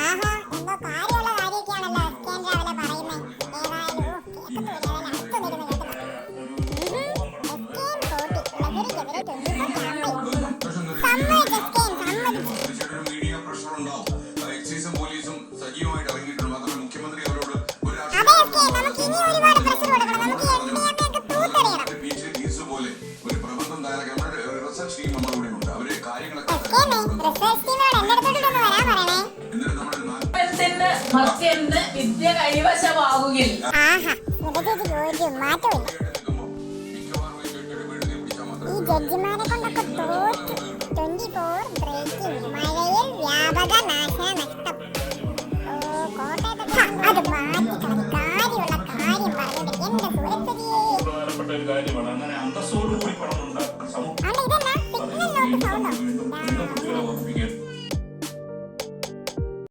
ആഹാ, എന്തോ കാര്യമുള്ള കാര്യമൊക്കെയാണല്ലോ എസ്കേൻ രാവിലെ പറയുന്നേ. ഏതായാലും കേൾക്കത്തൂല, അടുത്ത് നിരുന്ന് കേട്ട് നോക്ക്. എസ്കേൻ തോട്ടി ലഹരിക്കെതിരെ 24 ക്യാമ്പയിൻ. സമ്മതിച്ച് എസ്കേൻ, സമ്മതിച്ച്. അതെ എസ്കേൻ, നമുക്ക് ഇനി ഒരുപാട് പ്രഷർ കൊടുക്കണം. നമുക്ക് എണ്ണയൊക്കെ തൂത്തെറിയണം. എസ്കേനെ, റിസർച്ച് ടീമിനോട് എൻ്റെ അടുത്തോട്ടൊന്ന് വരാൻ പറയണേ. വിദ്യ കൈവശമാവുകിൽ ആഹാ, സ്മിതചേച്ചിക്ക് ഒരു മാറ്റമില്ല. ഈ ജഡ്ജിമാരെ കൊണ്ടൊക്കെ തോറ്റു. 24 ബ്രേക്കിംഗ്. മഴയിൽ വ്യാപക നാശനഷ്ടം.